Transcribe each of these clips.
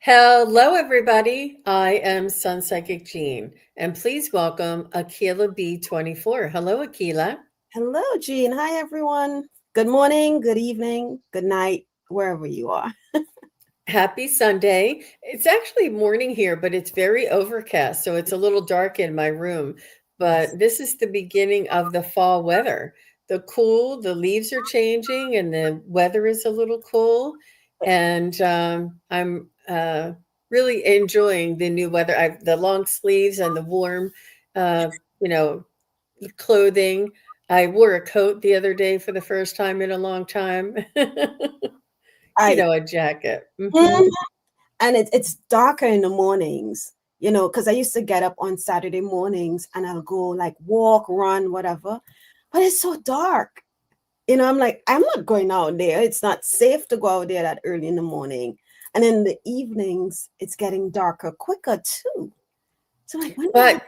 Hello, everybody. I am SunPsychic Jean, and please welcome Akela B24. Hello, Akela. Hello, Jean. Hi, everyone. Good morning, good evening, good night, wherever you are. Happy Sunday. It's actually morning here, but it's very overcast, so it's a little dark in my room. Yes. But this is the beginning of the fall weather. The leaves are changing, and the weather is a little cool. And I'm really enjoying the new weather. The long sleeves and the warm, uh, you know, clothing. I wore a coat the other day for the first time in a long time. I A jacket. Mhm. And it's darker in the mornings, because I used to get up on Saturday mornings and I'll go like walk, run, whatever. But it's so dark. I'm like, I'm not going out there. It's not safe to go out there that early in the morning. And in the evenings, it's getting darker quicker too. So I'm like, when will I? But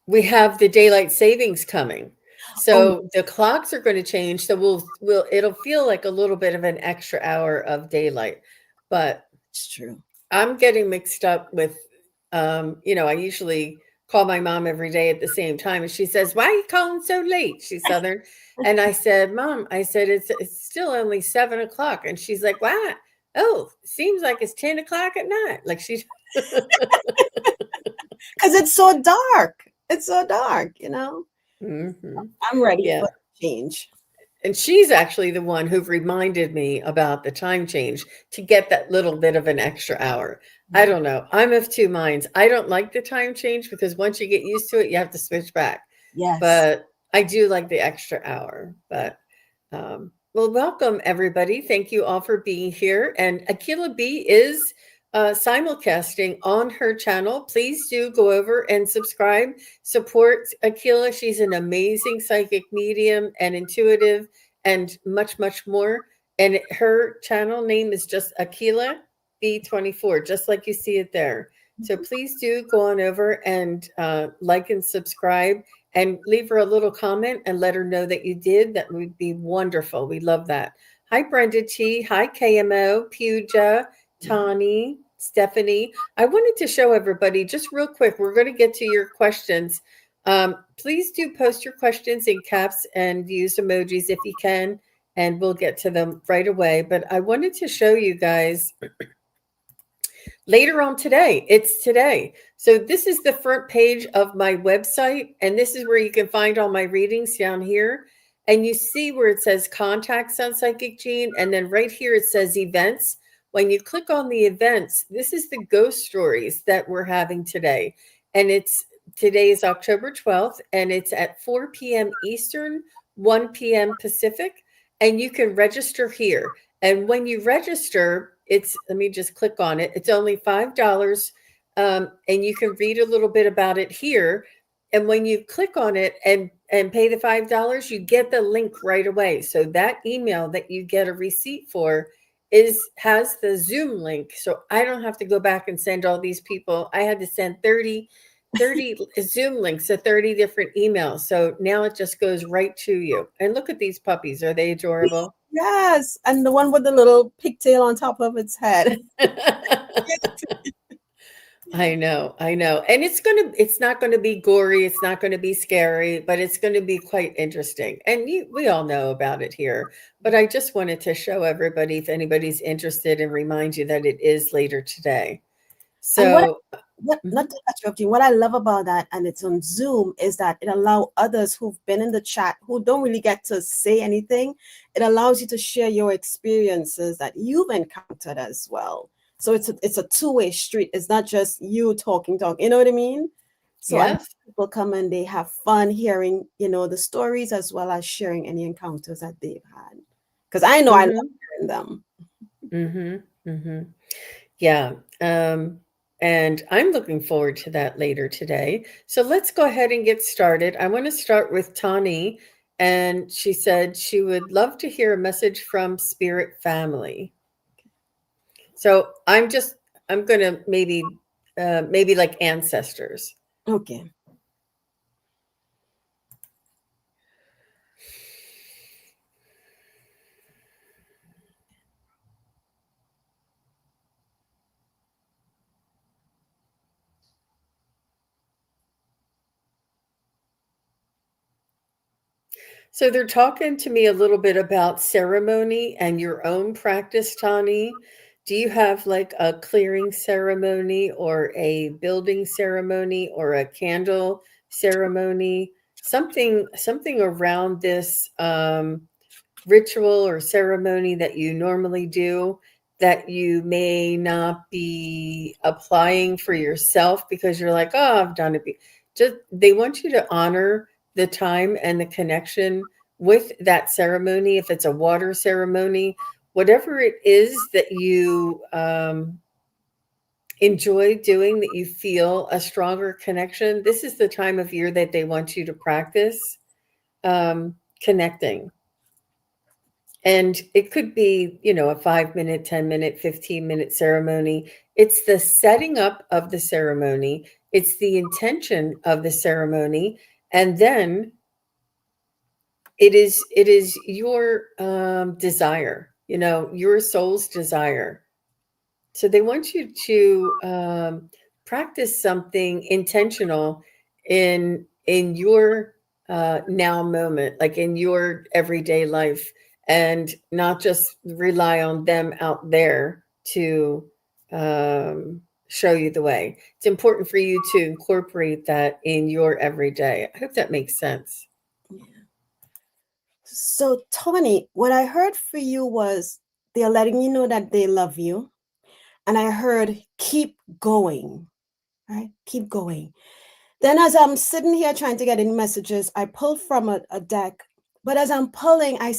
we have the daylight savings coming. Oh, So the clocks are going to change. So we'll it'll feel like a little bit of an extra hour of daylight. But it's true. I'm getting mixed up with I usually call my mom every day at the same time and she says, "Why are you calling so late?" She's Southern. And I said, "Mom," I said, it's still only 7 o'clock. And she's like, "What? Oh, seems like it's 10 o'clock at night." Like she's Because it's so dark. It's so dark. hmm. I'm ready Yeah. for change. And she's actually the one who reminded me about the time change to get that little bit of an extra hour. I Mhm. don't know. I'm of two minds. I don't like the time change because once you get used to it, you have to switch back. Yes. But I do like the extra hour. Well, welcome everybody. Thank you all for being here. And Akila B is simulcasting on her channel. Please do go over and subscribe. Support Akila. She's an amazing psychic medium and intuitive and much, much more. And her channel name is just Akila B24, just like you see it there. So please do go on over and like and subscribe and leave her a little comment and let her know that you did. That would be wonderful. We love that. Hi, Brenda T. Hi, KMO, Puja, Mhm. Tani, Stephanie. I wanted to show everybody just real quick. We're going to get to your questions. Please do post your questions in caps and use emojis if you can, and we'll get to them right away. But I wanted to show you guys later on today. It's today. So this is the front page of my website, and this is where you can find all my readings down here. And you see where it says contact Sun Psychic Jean, and then right here it says events. When you click on the events, this is the ghost stories that we're having today. And today is October 12th, and it's at 4 p.m. Eastern, 1 p.m. Pacific, and you can register here. And when you register, let me just click on it. It's only $5. And you can read a little bit about it here. And when you click on it and pay the $5, you get the link right away. So that email that you get a receipt for has the Zoom link. So I don't have to go back and send all these people. I had to send 30 Zoom links to 30 different emails. So now it just goes right to you. And look at these puppies. Are they adorable? Yes. And the one with the little pigtail on top of its head. I know. And it's not gonna be gory, it's not gonna be scary, but it's gonna be quite interesting. And we all know about it here, but I just wanted to show everybody if anybody's interested and remind you that it is later today. And So, not mhm. to interrupt you, what I love about that, and it's on Zoom, is that it allows others who've been in the chat who don't really get to say anything. It allows you to share your experiences that you've encountered as well. So it's a two-way street. It's not just you talking. You know what I mean? So I Yes. people come and they have fun hearing, the stories as well as sharing any encounters that they've had. Because I know I love Mhm. hearing them. Mhm. Mhm. Yeah. And I'm looking forward to that later today. So let's go ahead and get started. I want to start with Tani. And she said she would love to hear a message from Spirit Family. So I'm going to maybe like ancestors. Okay. So they're talking to me a little bit about ceremony and your own practice, Tani. Do you have like a clearing ceremony or a building ceremony or a candle ceremony? Something around this ritual or ceremony that you normally do that you may not be applying for yourself because you're like, oh, I've done it. Just they want you to honor the time and the connection with that ceremony. If it's a water ceremony, whatever it is that you enjoy doing, that you feel a stronger connection, this is the time of year that they want you to practice connecting. And it could be, a 5 minute, 10 minute, 15-minute ceremony. It's the setting up of the ceremony, it's the intention of the ceremony. And then it is your desire, your soul's desire. So they want you to practice something intentional in your now moment, like in your everyday life, and not just rely on them out there to show you the way. It's important for you to incorporate that in your everyday. I hope that makes sense. So, Tony, what I heard for you was they're letting you know that they love you. And I heard, keep going, right? Keep going. Then, as I'm sitting here trying to get in messages, I pulled from a deck. But as I'm pulling, I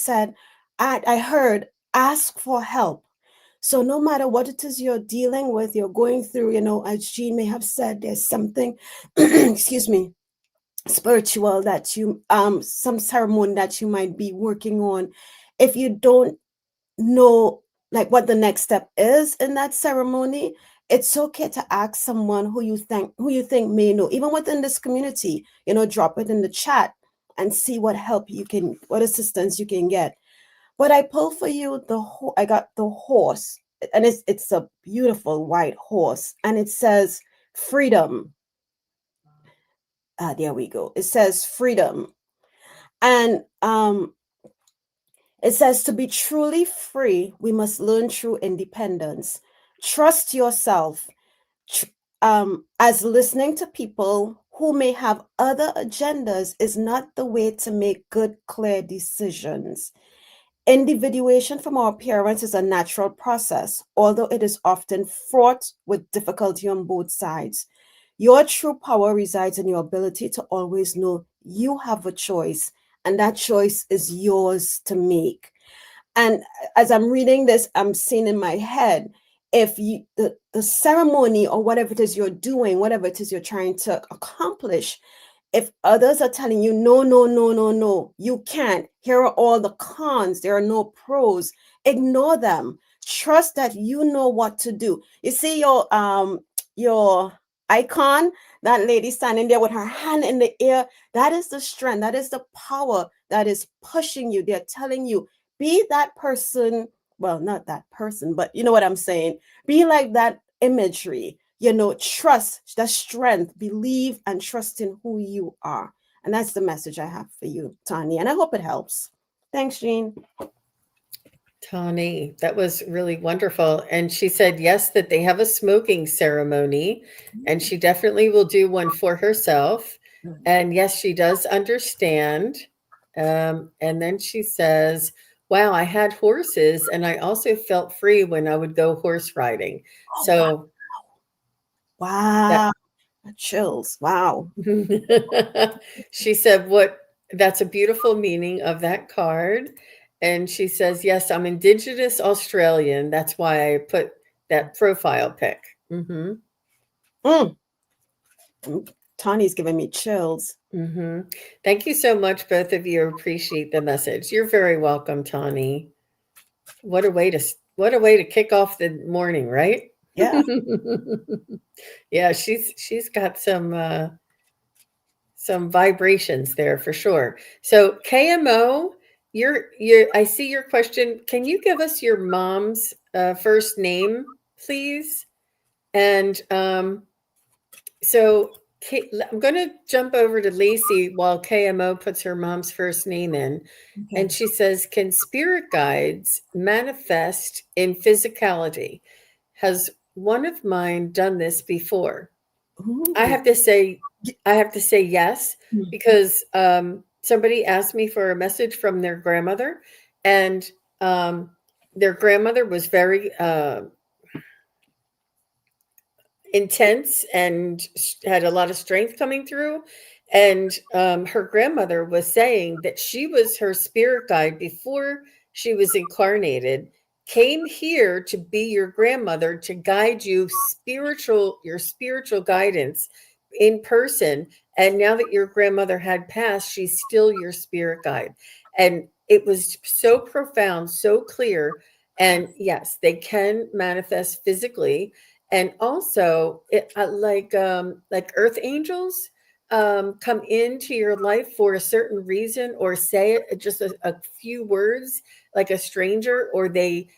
heard, ask for help. So, no matter what it is you're dealing with, you're going through, as Jean may have said, there's something, excuse me, spiritual that you, some ceremony that you might be working on. If you don't know like what the next step is in that ceremony, it's okay to ask someone who you think may know, even within this community. Drop it in the chat and see what assistance you can get. But I pull for you I got the horse, and it's a beautiful white horse, and it says freedom. There we go. It says freedom. And it says, to be truly free, we must learn true independence. Trust yourself. As listening to people who may have other agendas is not the way to make good, clear decisions. Individuation from our parents is a natural process, although it is often fraught with difficulty on both sides. Your true power resides in your ability to always know you have a choice, and that choice is yours to make. And as I'm reading this, I'm seeing in my head, if the ceremony or whatever it is you're doing, whatever it is you're trying to accomplish, if others are telling you, no, no, no, no, no, you can't, here are all the cons, there are no pros, ignore them. Trust that you know what to do. You see your icon, that lady standing there with her hand in the air, that is the strength, that is the power that is pushing you. They're telling you, be that person. Well, not that person, but you know what I'm saying. Be like that imagery. Trust the strength, believe and trust in who you are. And that's the message I have for you, Tani. And I hope it helps. Thanks, Jean. Tani, that was really wonderful. And she said, yes, that they have a smoking ceremony, and she definitely will do one for herself. And yes, she does understand. And then she says, wow, I had horses, and I also felt free when I would go horse riding. Oh, So, wow. Chills. Wow. she said, that's a beautiful meaning of that card. And she says, yes, I'm Indigenous Australian. That's why I put that profile pic. Mm-hmm. Tani's giving me chills. Mm-hmm. Thank you so much, both of you. Appreciate the message. You're very welcome, Tani. What a way to kick off the morning, right? Yeah. Yeah, she's got some vibrations there for sure. So KMO, I see your question. Can you give us your mom's first name, please? And so I'm going to jump over to Lacey while KMO puts her mom's first name in. Okay. And she says, can spirit guides manifest in physicality? Has one of mine done this before? I Ooh. have to say yes, Hmm. because somebody asked me for a message from their grandmother, and their grandmother was very intense and had a lot of strength coming through. And her grandmother was saying that she was her spirit guide before she was incarnated, came here to be your grandmother to guide you your spiritual guidance in person. And now that your grandmother had passed, she's still your spirit guide. And it was so profound, so clear. And yes, they can manifest physically, and also like earth angels come into your life for a certain reason, or say it just a few words, like a stranger, or they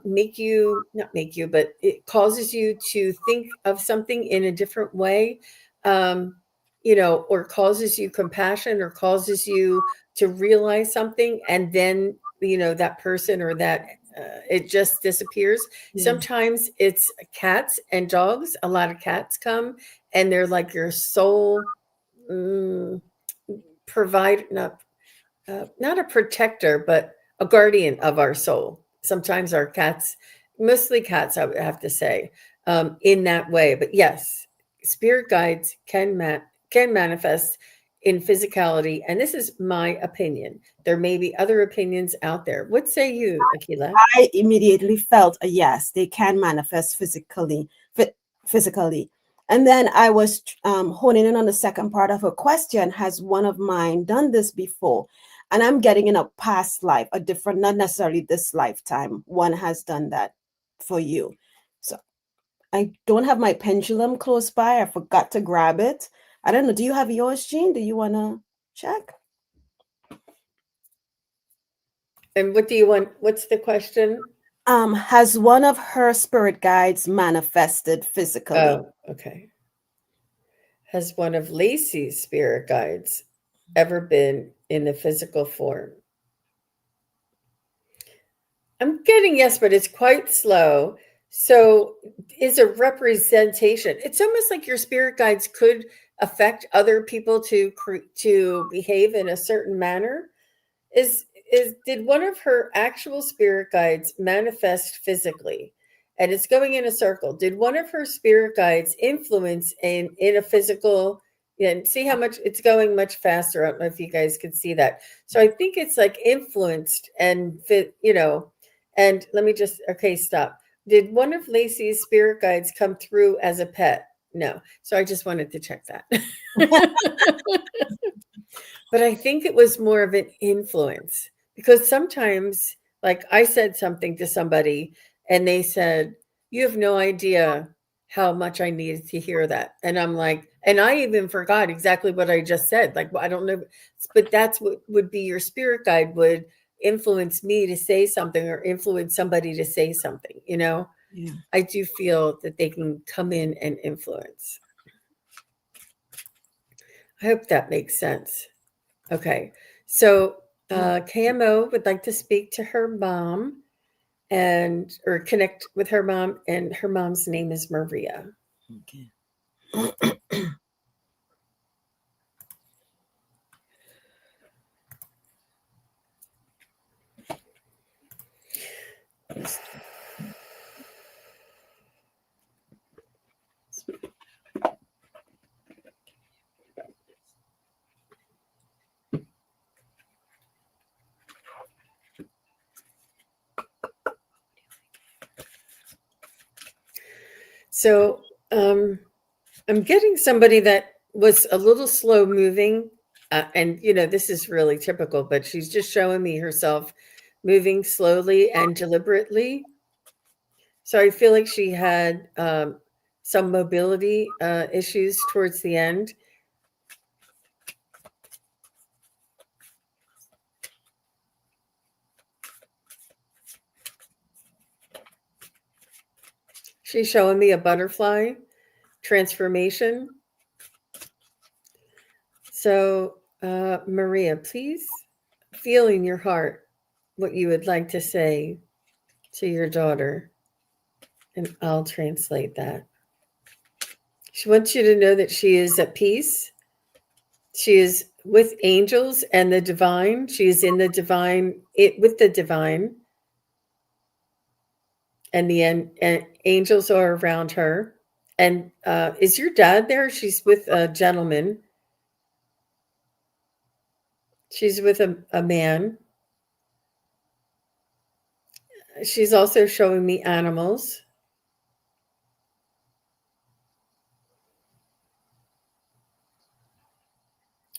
make you, not make you, but it causes you to think of something in a different way, um, or causes you compassion, or causes you to realize something, and then that person or that it just disappears. Yeah. Sometimes it's cats and dogs. A lot of cats come, and they're like your soul provide not a protector, but a guardian of our soul. Sometimes our cats, mostly cats, I would have to say, in that way. But yes, spirit guides can manifest in physicality, and this is my opinion. There may be other opinions out there. What say you, Akela? I immediately felt a yes, they can manifest physically. And then I was honing in on the second part of her question. Has one of mine done this before? And I'm getting in a past life, a different, not necessarily this lifetime. One has done that for you. So I don't have my pendulum close by. I forgot to grab it. I don't know. Do you have yours, Jean? Do you want to check? And what do you want? What's the question? Has one of her spirit guides manifested physically? Oh, okay. Has one of Lacey's spirit guides ever been in the physical form? I'm getting yes, but it's quite slow. So is a representation. It's almost like your spirit guides could affect other people to behave in a certain manner. Is did one of her actual spirit guides manifest physically? And it's going in a circle. Did one of her spirit guides influence in a physical? And see how much it's going much faster. I don't know if you guys can see that. So I think it's like influenced and fit. And let me just, okay, stop. Did one of Lacey's spirit guides come through as a pet? No. So I just wanted to check that. But I think it was more of an influence, because sometimes, like, I said something to somebody and they said, "You have no idea how much I needed to hear that." And I'm like, and I even forgot exactly what I just said. Like, I don't know, but that's what would be your spirit guide would influence me to say something, or influence somebody to say something. Yeah. I do feel that they can come in and influence. I hope that makes sense. Okay. So KMO would like to speak to her mom, or connect with her mom, and her mom's name is Maria. Okay. So I'm getting somebody that was a little slow moving. And, this is really typical, but she's just showing me herself moving slowly and deliberately. So I feel like she had some mobility issues towards the end. She's showing me a butterfly transformation. So, Maria, please feel in your heart what you would like to say to your daughter, and I'll translate that. She wants you to know that she is at peace. She is with angels and the divine. She is in the divine, with the divine. And and angels are around her. And is your dad there? She's with a gentleman. She's with a man. She's also showing me animals.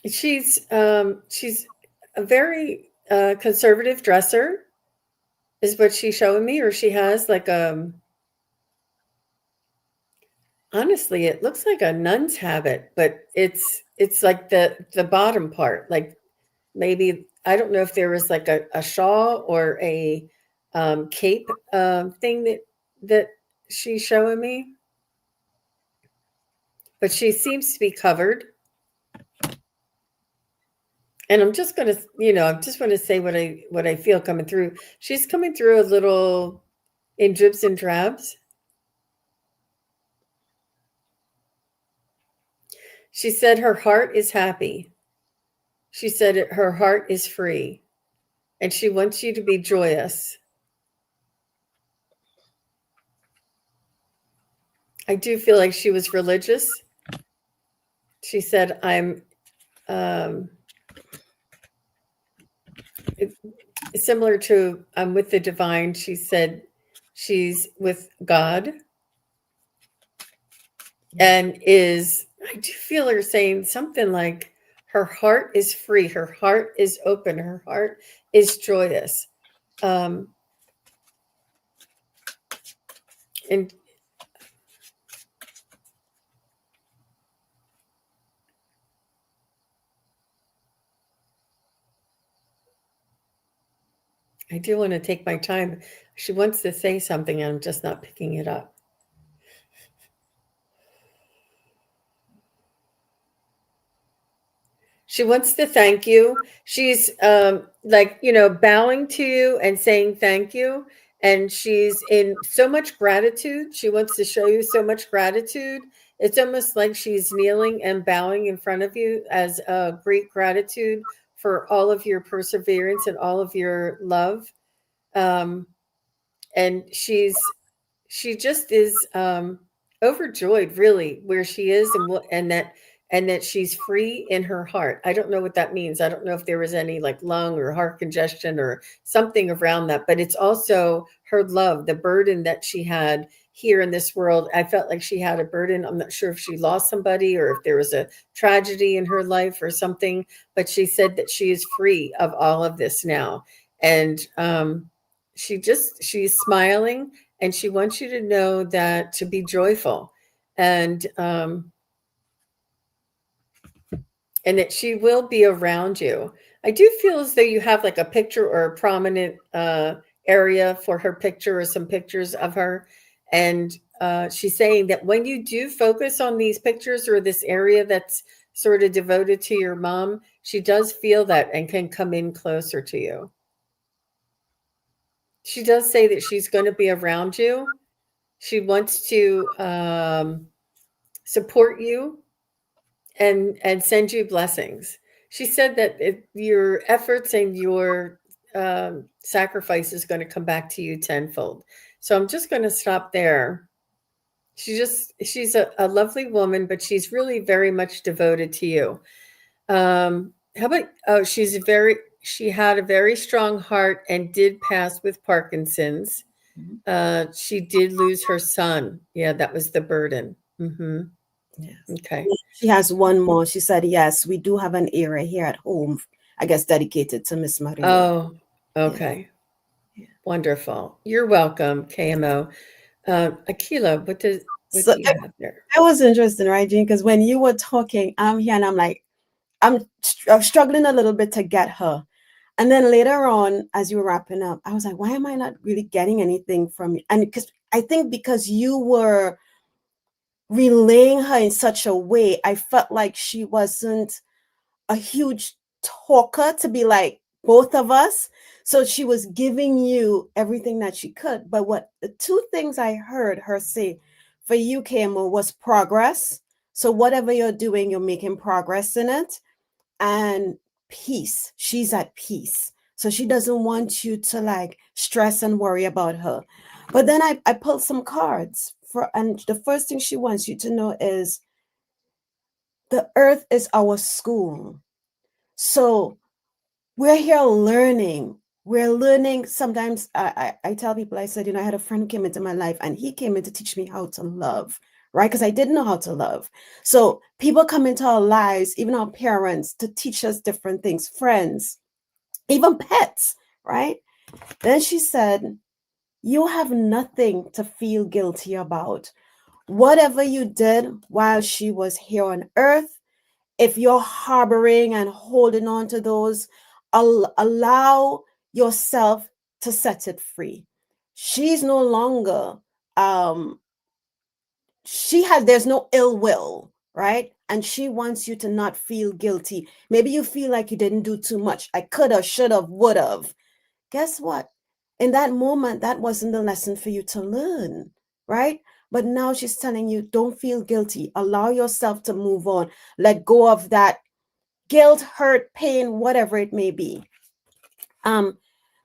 She's a very conservative dresser, is what she's showing me, or she has like honestly, it looks like a nun's habit, but it's like the bottom part, like maybe I don't know if there was like a shawl or a cape thing that she's showing me, but she seems to be covered. And I'm just gonna, I just want to say what I feel coming through. She's coming through a little in dribs and drabs. She said her heart is happy. She said her heart is free, and she wants you to be joyous. I do feel like she was religious. She said, similar to I'm with the divine. She said she's with God and I do feel her saying something like her heart is free, her heart is open, her heart is joyous. And I do want to take my time. She wants to say something, and I'm just not picking it up. She wants to thank you. She's bowing to you and saying thank you. And she's in so much gratitude. She wants to show you so much gratitude. It's almost like she's kneeling and bowing in front of you as a great gratitude for all of your perseverance and all of your love. And she just is overjoyed, really, where she is, and that she's free in her heart. I don't know what that means. I don't know if there was any like lung or heart congestion or something around that, but it's also her love, the burden that she had here in this world. I felt like she had a burden. I'm not sure if she lost somebody or if there was a tragedy in her life or something, but she said that she is free of all of this now. And she's smiling, and she wants you to know that to be joyful, and that she will be around you. I do feel as though you have like a picture or a prominent area for her picture or some pictures of her. And she's saying that when you do focus on these pictures or this area that's sort of devoted to your mom, she does feel that and can come in closer to you. She does say that she's going to be around you. She wants to support you and send you blessings. She said that your efforts and your sacrifice is going to come back to you tenfold. So I'm just going to stop there. She's a lovely woman, but she's really very much devoted to you. How about, she had a very strong heart and did pass with Parkinson's. She did lose her son. Yeah, that was the burden. Mm-hmm. Yes. Okay. She has one more. She said, yes, we do have an area here at home, I guess, dedicated to Miss Maria. Oh, okay. Yeah. Wonderful. You're welcome, KMO. Akela, what do you have there? That was interesting, right, Jean? Because when you were talking, I'm here and I'm like, I'm struggling a little bit to get her. And then later on, as you were wrapping up, I was like, why am I not really getting anything from you? And because I think because you were relaying her in such a way, I felt like she wasn't a huge talker to be like both of us. So she was giving you everything that she could. But what the two things I heard her say for you, KMO, was progress. So whatever you're doing, you're making progress in it. And peace. She's at peace. So she doesn't want you to like stress and worry about her. But then I pulled some cards for, and the first thing she wants you to know is the earth is our school. So we're here learning. We're learning. Sometimes I tell people, I said, I had a friend who came into my life and he came in to teach me how to love, right? Because I didn't know how to love. So people come into our lives, even our parents, to teach us different things, friends, even pets, right? Then she said, you have nothing to feel guilty about. Whatever you did while she was here on earth, if you're harboring and holding on to those, allow yourself to set it free. She's no longer, there's no ill will, right? And she wants you to not feel guilty. Maybe you feel like you didn't do too much. I could have, should have, would have. Guess what? In that moment, that wasn't the lesson for you to learn, right? But now she's telling you, don't feel guilty. Allow yourself to move on. Let go of that guilt, hurt, pain, whatever it may be.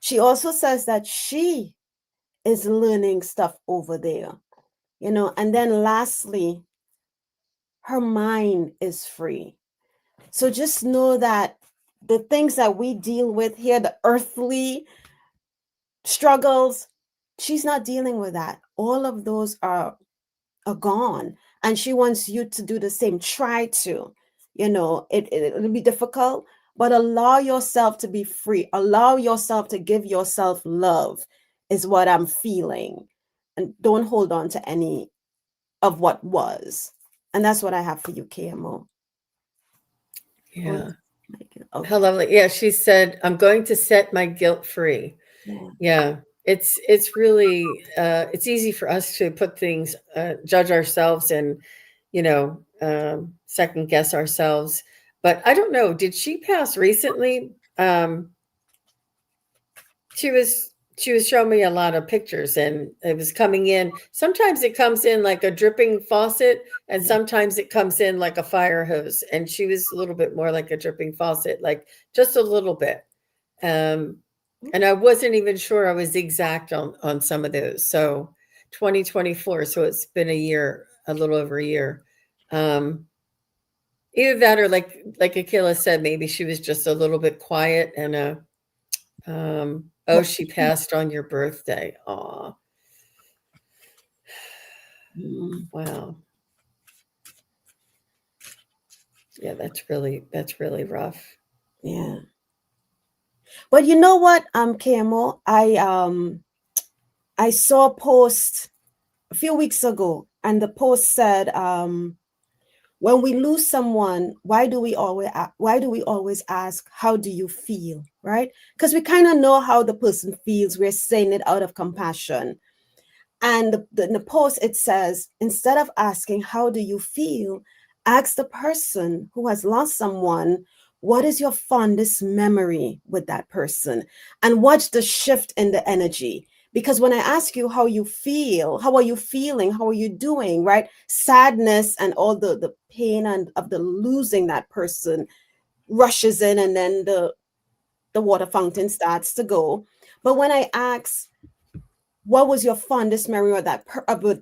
She also says that she is learning stuff over there, and then lastly, her mind is free. So just know that the things that we deal with here, the earthly struggles, she's not dealing with that. All of those are gone, and she wants you to do the same. Try to, it'll be difficult, but allow yourself to be free. Allow yourself to give yourself love is what I'm feeling, and don't hold on to any of what was. And that's what I have for you, KMO. Yeah. Okay. How lovely. Yeah, she said, I'm going to set my guilt free. Yeah. It's really it's easy for us to put things, judge ourselves and, second guess ourselves. But I don't know, did she pass recently? She was showing me a lot of pictures and it was coming in. Sometimes it comes in like a dripping faucet and sometimes it comes in like a fire hose. And she was a little bit more like a dripping faucet, like just a little bit. And I wasn't even sure I was exact on some of those. So 2024, so it's been a year, a little over a year. Either that or like Akela said, maybe she was just a little bit quiet and oh, she passed on your birthday. Aw. Wow. Yeah, that's really rough. Yeah. But you know what, KMO, I saw a post a few weeks ago, and the post said, when we lose someone, why do we always ask, how do you feel, right? Because we kind of know how the person feels. We're saying it out of compassion. And in the post, it says, instead of asking, how do you feel, ask the person who has lost someone, what is your fondest memory with that person? And watch the shift in the energy. Because when I ask you how you feel, how are you feeling? How are you doing? Right? Sadness and all the pain and of the losing that person rushes in, and then the water fountain starts to go. But when I ask, what was your fondest memory of that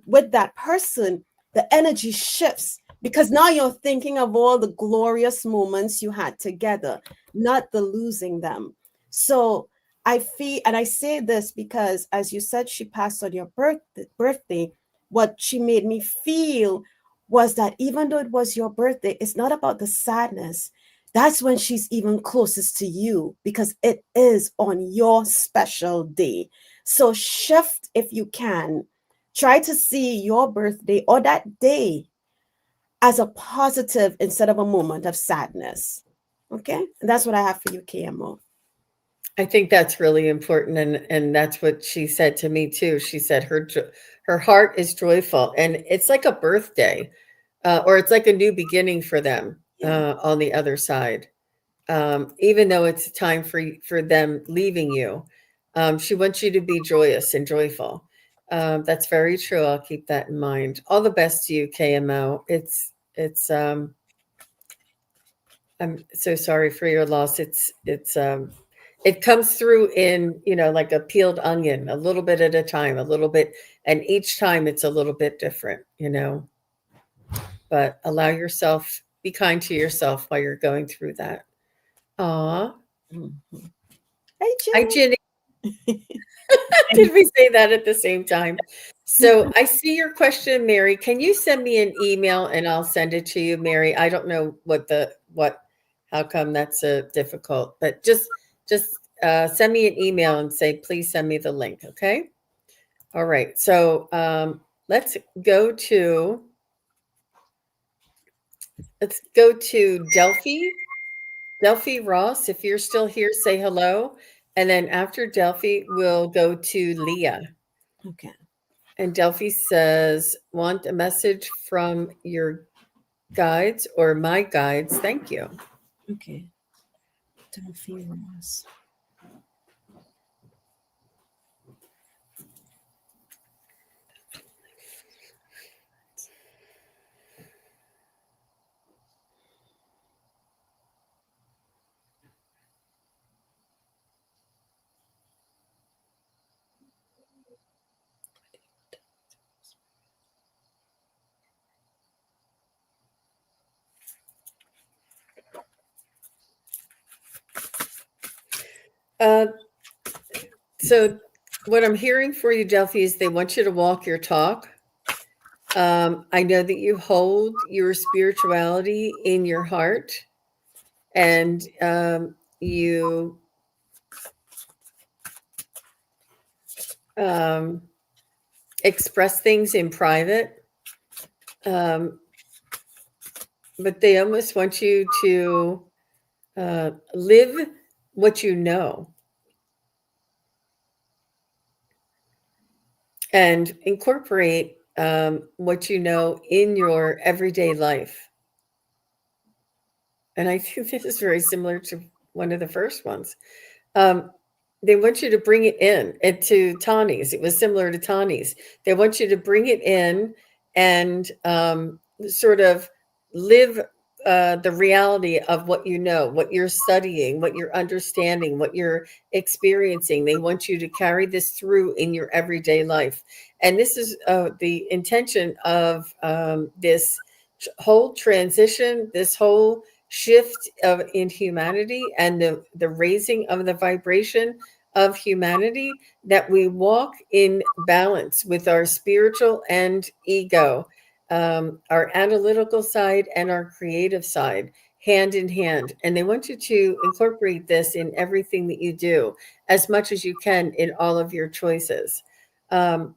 with that person, the energy shifts, because now you're thinking of all the glorious moments you had together, not the losing them. So I feel, and I say this because, as you said, she passed on your birthday. What she made me feel was that even though it was your birthday, it's not about the sadness. That's when she's even closest to you, because it is on your special day. So shift if you can. Try to see your birthday or that day as a positive instead of a moment of sadness. Okay? And that's what I have for you, KMO. I think that's really important, and that's what she said to me too. She said her heart is joyful, and it's like a birthday, or it's like a new beginning for them on the other side. even though it's time for them leaving you. She wants you to be joyous and joyful. That's very true. I'll keep that in mind. All the best to you, KMO. It's I'm so sorry for your loss. It's it comes through in, like a peeled onion, a little bit at a time, a little bit, and each time it's a little bit different. But allow yourself, be kind to yourself while you're going through that. Aw. Mhm. Hey, Hi, Jen. Ginny. Did we say that at the same time? So I see your question, Mary. Can you send me an email and I'll send it to you, Mary? I don't know how come that's difficult, but just send me an email and say, please send me the link. Okay. All right. So let's go to Delphi. Delphi Ross, if you're still here, say hello. And then after Delphi, we'll go to Leah. Okay. And Delphi says, want a message from your guides or my guides? Thank you. Okay. Delphi Ross. So what I'm hearing for you, Delphi, is they want you to walk your talk. I know that you hold your spirituality in your heart, and you express things in private. But they almost want you to live what you know and incorporate what you know in your everyday life. And I think this is very similar to one of the first ones. They want you to bring it in. And to Tani's, it was similar to Tani's. They want you to bring it in and sort of live the reality of what you know, what you're studying, what you're understanding, what you're experiencing. They want you to carry this through in your everyday life. And this is the intention of this whole transition, this whole shift in humanity, and the raising of the vibration of humanity, that we walk in balance with our spiritual and ego, our analytical side and our creative side, hand in hand. And they want you to incorporate this in everything that you do as much as you can in all of your choices. And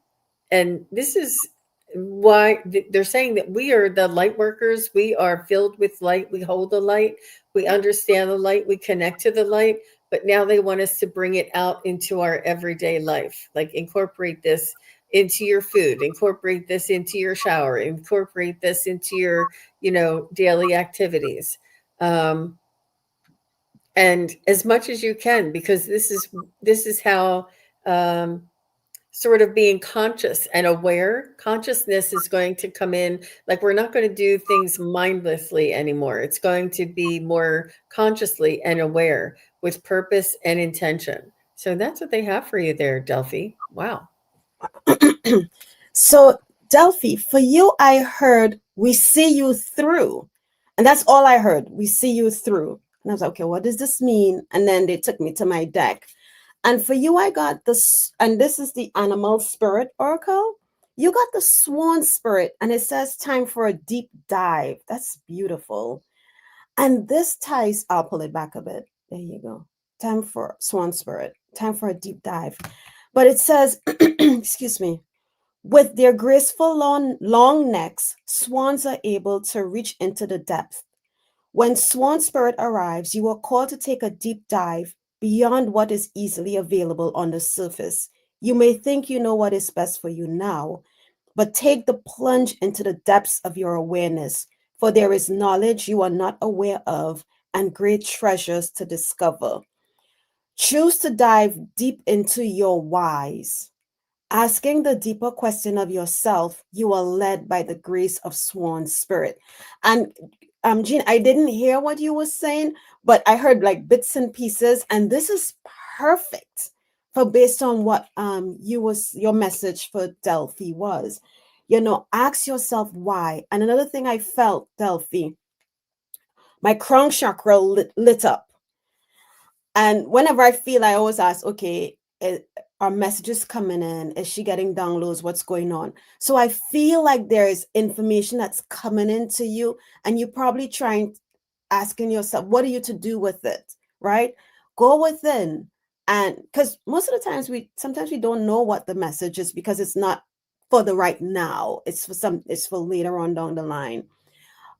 this is why they're saying that we are the light workers. We are filled with light. We hold the light. We understand the light. We connect to the light. But now they want us to bring it out into our everyday life, like incorporate this into your food, incorporate this into your shower, incorporate this into your, daily activities. And as much as you can, because this is how sort of being conscious and aware. Consciousness is going to come in. Like, we're not going to do things mindlessly anymore. It's going to be more consciously and aware with purpose and intention. So that's what they have for you there, Delphi. Wow. So, Delphi, for you, I heard we see you through. And that's all I heard. We see you through. And I was like, okay, what does this mean? And then they took me to my deck. And for you, I got this, and this is the animal spirit oracle. You got the swan spirit, and it says time for a deep dive. That's beautiful. And this ties, I'll pull it back a bit. There you go. Time for swan spirit, time for a deep dive. But it says, excuse me, with their graceful long necks, swans are able to reach into the depth. When swan spirit arrives, you are called to take a deep dive beyond what is easily available on the surface. You may think you know what is best for you now, but take the plunge into the depths of your awareness, for there is knowledge you are not aware of and great treasures to discover. Choose to dive deep into your whys. Asking the deeper question of yourself, you are led by the grace of Swan Spirit. And Jean, I didn't hear what you were saying, but I heard like bits and pieces, and this is perfect for based on what your message for Delphi was. Ask yourself why. And another thing I felt, Delphi, my crown chakra lit up. And whenever I feel, I always ask, okay, are messages coming in? Is she getting downloads? What's going on? So I feel like there is information that's coming into you, and you're probably asking yourself, what are you to do with it? Right? Go within. And because most of the times sometimes we don't know what the message is because it's not for the right now. It's for later on down the line.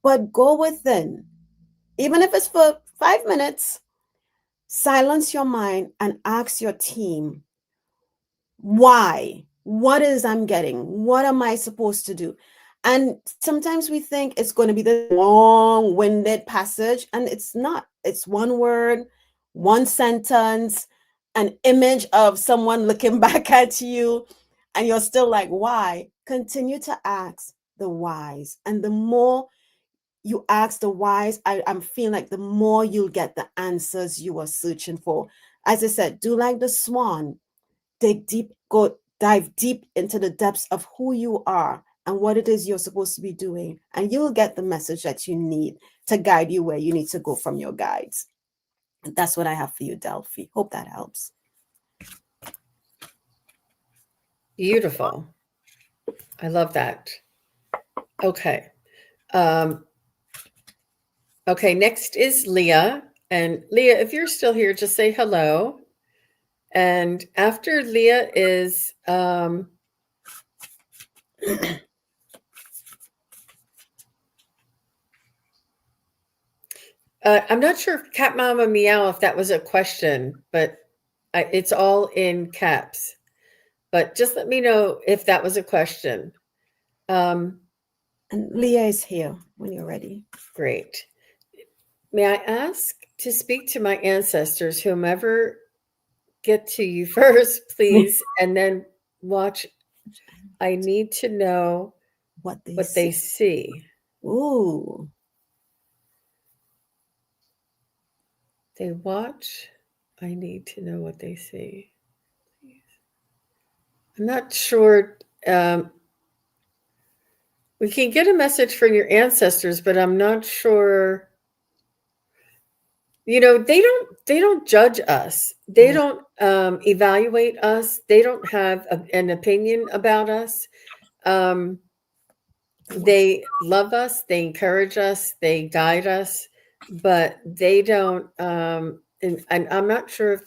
But go within. Even if it's for 5 minutes, silence your mind and ask your team, why? What is I'm getting? What am I supposed to do? And sometimes we think it's going to be the long-winded passage, and it's not. It's one word, one sentence, an image of someone looking back at you, and you're still like, why? Continue to ask the whys. And the more you ask the whys, I'm feeling like the more you'll get the answers you are searching for. As I said, do like the swan, dive deep into the depths of who you are and what it is you're supposed to be doing, and you'll get the message that you need to guide you where you need to go from your guides. And that's what I have for you, Delphi. Hope that helps. Beautiful. I love that. Okay. Okay, next is Leah. And Leah, if you're still here, just say hello. And after Leah is I'm not sure if Cat Mama Meow, if that was a question, but it's all in caps. But just let me know if that was a question. And Leah is here when you're ready. Great. May I ask to speak to my ancestors, whomever get to you first, please, and then watch. I need to know what they see. Ooh. They watch. I need to know what they see. I'm not sure. We can get a message from your ancestors, but I'm not sure. They don't judge us. They don't evaluate us. They don't have an opinion about us. They love us. They encourage us. They guide us, but they don't. And I'm not sure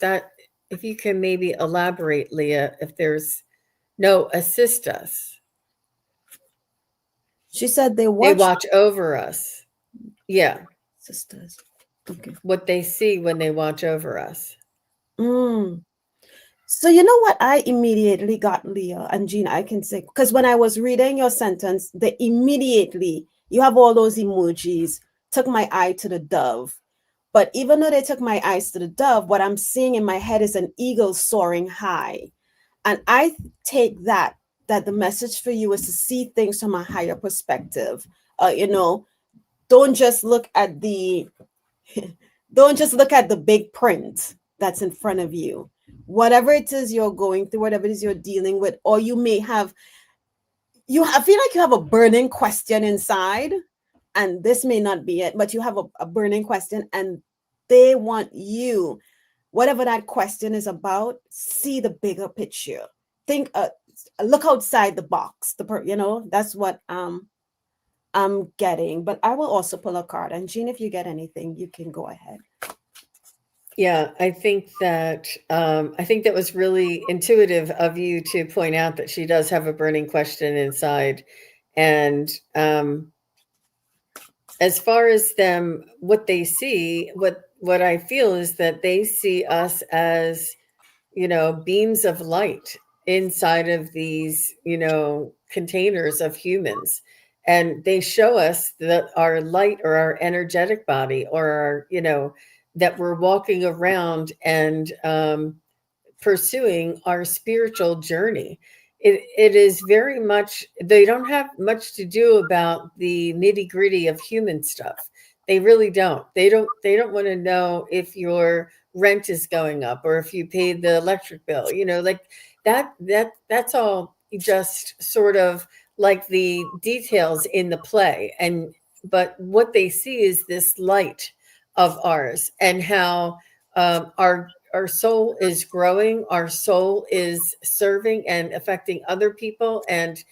if you can maybe elaborate, Leah, if there's no assist us. She said they watch over us. Yeah. Sisters. Okay. What they see when they watch over us. So you know what I immediately got, Leah and Jean, I can say, because when I was reading your sentence, you have all those emojis, took my eye to the dove. But even though they took my eyes to the dove, what I'm seeing in my head is an eagle soaring high. And I take that the message for you is to see things from a higher perspective. Don't just look at the big print that's in front of you. Whatever it is you're going through, whatever it is you're dealing with, or you may have, I feel like you have a burning question inside, and this may not be it, but you have a burning question, and they want you, whatever that question is about, see the bigger picture. Think, look outside the box. That's what I'm getting. But I will also pull a card. And Jean, if you get anything, you can go ahead. Yeah, I think that was really intuitive of you to point out that she does have a burning question inside. And as far as them, what they see, what I feel is that they see us as, beams of light inside of these, containers of humans. and they show us that our light or our energetic body or our, that we're walking around and pursuing our spiritual journey. It is very much, they don't have much to do about the nitty gritty of human stuff. They really don't. They don't want to know if your rent is going up or if you paid the electric bill, like that's all just sort of like the details in the play. But what they see is this light of ours, and how our soul is growing, our soul is serving and affecting other people, and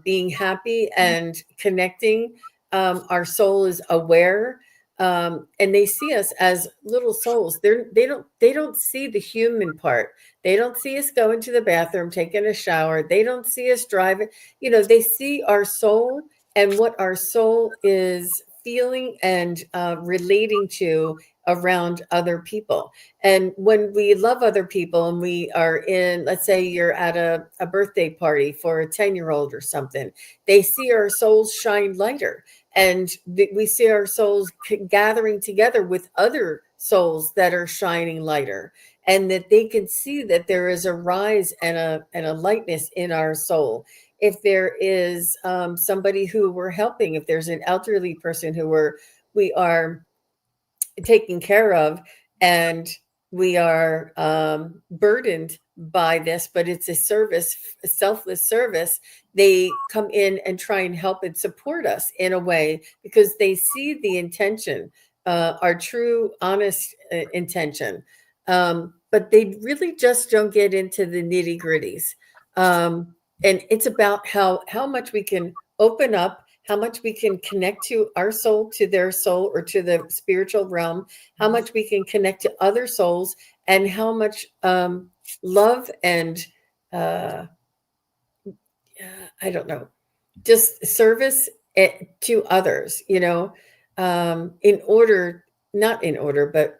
being happy and connecting. Our soul is aware, and they see us as little souls. They don't see the human part. They don't see us going to the bathroom, taking a shower. They don't see us driving. They see our soul and what our soul is feeling and relating to around other people. And when we love other people and we are in, let's say you're at a birthday party for a 10-year-old or something, they see our souls shine lighter. And we see our souls gathering together with other souls that are shining lighter, and that they can see that there is a rise and a lightness in our soul. If there is somebody who we're helping, if there's an elderly person who we are taken care of, and we are burdened by this, but it's a service, a selfless service. They come in and try and help and support us in a way because they see the intention, our true, honest intention. But they really just don't get into the nitty gritties. And it's about how much we can open up, how much we can connect to our soul, to their soul, or to the spiritual realm, how much we can connect to other souls, and how much love and I don't know, just service to others, in order, not in order, but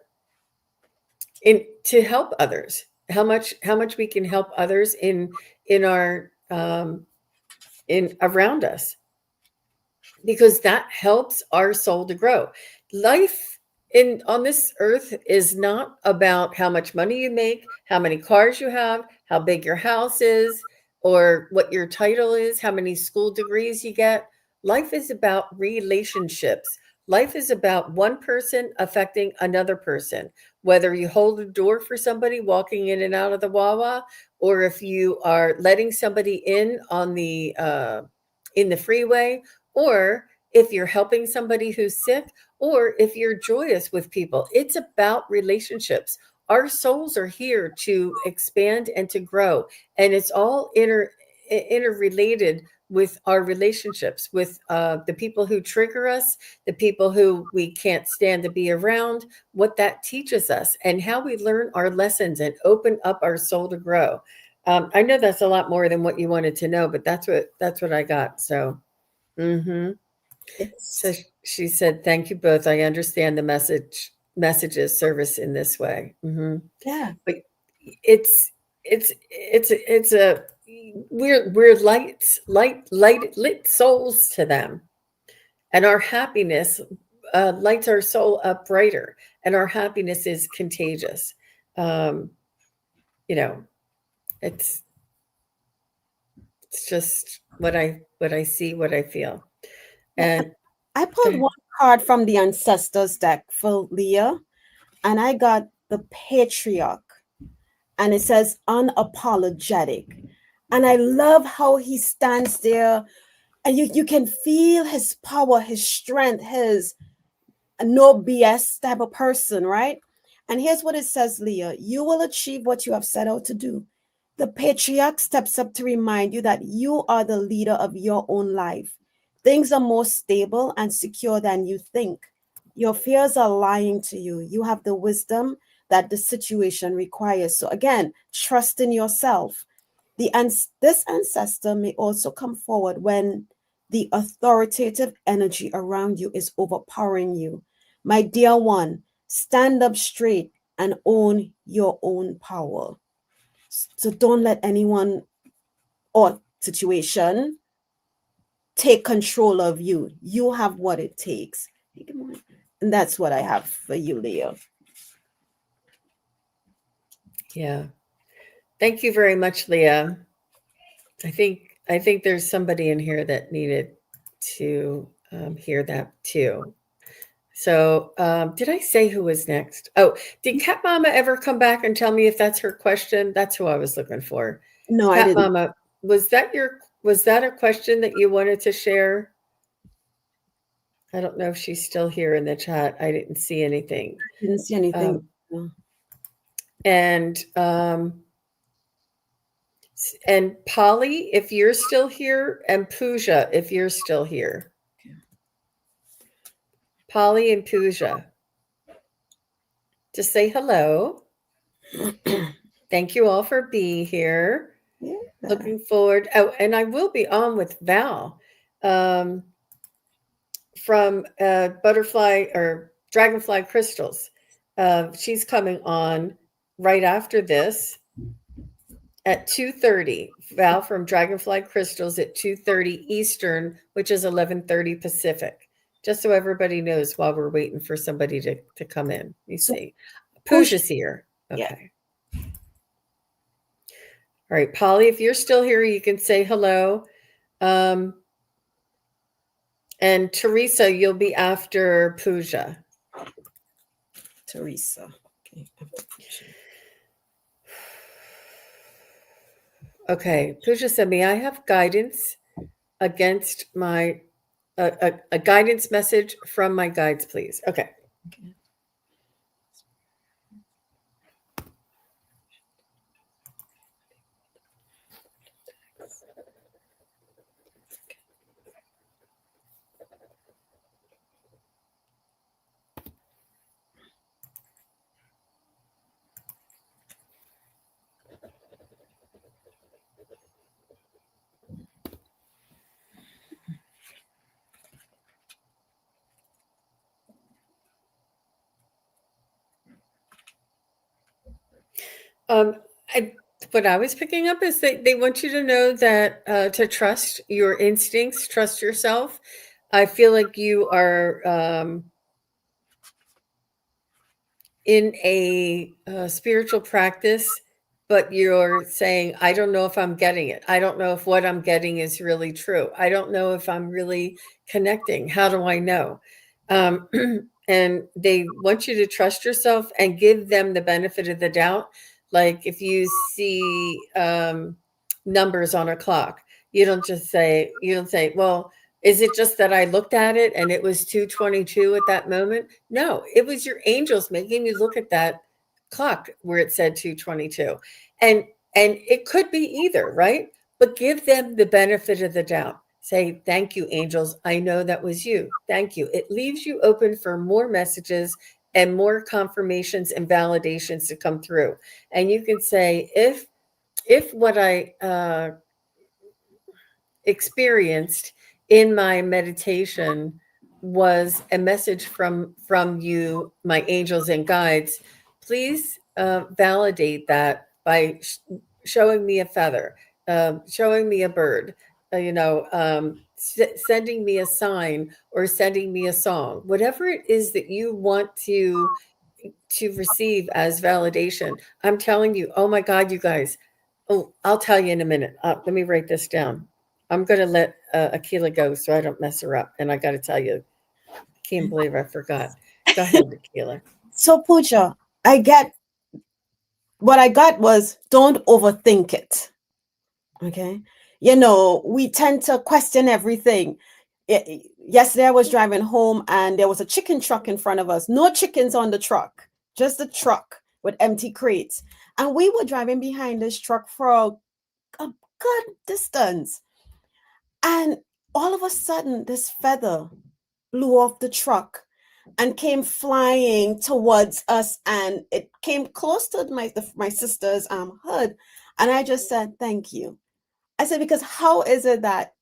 in to help others. How much we can help others in our in around us, because that helps our soul to grow. Life in on this earth is not about how much money you make, how many cars you have, how big your house is, or what your title is, how many school degrees you get. Life is about relationships. Life is about one person affecting another person. Whether you hold a door for somebody walking in and out of the Wawa, or if you are letting somebody in the freeway, or if you're helping somebody who's sick, or if you're joyous with people. It's about relationships. Our souls are here to expand and to grow, and it's all interrelated with our relationships with the people who trigger us, the people who we can't stand to be around, what that teaches us, and how we learn our lessons and open up our soul to grow. I know that's a lot more than what you wanted to know, but that's what I got. So, so It's she said, "Thank you both. I understand the messages service in this way." yeah. But it's a we're lit souls to them, and our happiness lights our soul up brighter, and our happiness is contagious. Um, you know, it's it's just what I see, what I feel. Yeah. And I go pulled ahead. one card from the ancestors deck for Leah, and I got the patriarch, and it says unapologetic. And I love how he stands there, and you can feel his power, his strength, his no BS type of person, right? And here's what it says, Leah: you will achieve what you have set out to do. The patriarch steps up to remind you that you are the leader of your own life. Things are more stable and secure than you think. Your fears are lying to you. You have the wisdom that the situation requires. So, again, trust in yourself. This ancestor may also come forward when the authoritative energy around you is overpowering you. My dear one, stand up straight and own your own power. So don't let anyone or situation take control of you. You have what it takes. And that's what I have for you, Leo. Yeah. Thank you very much, Leah. I think there's somebody in here that needed to hear that too. So, did I say who was next? Oh, did Cat Mama ever come back and tell me if that's her question? That's who I was looking for. No, I Cat didn't. Mama, was that a question that you wanted to share? I don't know if she's still here in the chat. I didn't see anything. Didn't see anything. No. And Polly, if you're still here, and Pooja, if you're still here. Polly and Pooja. Just say hello. Thank you all for being here. Yeah. Looking forward. Oh, and I will be on with Val from Butterfly or Dragonfly Crystals. She's coming on right after this at 2:30. Val from Dragonfly Crystals at 2:30 Eastern, which is 11:30 Pacific. Just so everybody knows while we're waiting for somebody to come in. You see. Pooja's here. Okay. Yeah. All right, Polly, if you're still here, you can say hello. And Teresa, you'll be after Pooja. Teresa. Okay. Okay, Pooja said, "May I have guidance against my a guidance message from my guides, please?" Okay. What I was picking up is they want you to know that to trust your instincts, trust yourself. I feel like you are in a spiritual practice, but you're saying, I don't know if I'm getting it. I don't know if what I'm getting is really true. I don't know if I'm really connecting. How do I know? And they want you to trust yourself and give them the benefit of the doubt. Like if you see numbers on a clock, you don't say, well, is it just that I looked at it and it was 2:22 at that moment? No, it was your angels making you look at that clock where it said 2:22. And it could be either, right? But give them the benefit of the doubt. Say, thank you, angels. I know that was you. Thank you. It leaves you open for more messages and more confirmations and validations to come through. And you can say, if what I experienced in my meditation was a message from you, my angels and guides, please validate that by showing me a feather, showing me a bird, sending me a sign or sending me a song, whatever it is that you want to receive as validation. I'm telling you, oh my God, you guys. Oh, I'll tell you in a minute. Let me write this down. I'm going to let Akela go so I don't mess her up. And I got to tell you, I can't believe I forgot. Go ahead, Akela. So, Pooja, what I got was don't overthink it. Okay. We tend to question everything. Yesterday I was driving home and there was a chicken truck in front of us. No chickens on the truck, just the truck with empty crates. And we were driving behind this truck for a good distance. And all of a sudden, this feather blew off the truck and came flying towards us. And it came close to my sister's hood. And I just said, thank you. I said, because how is it that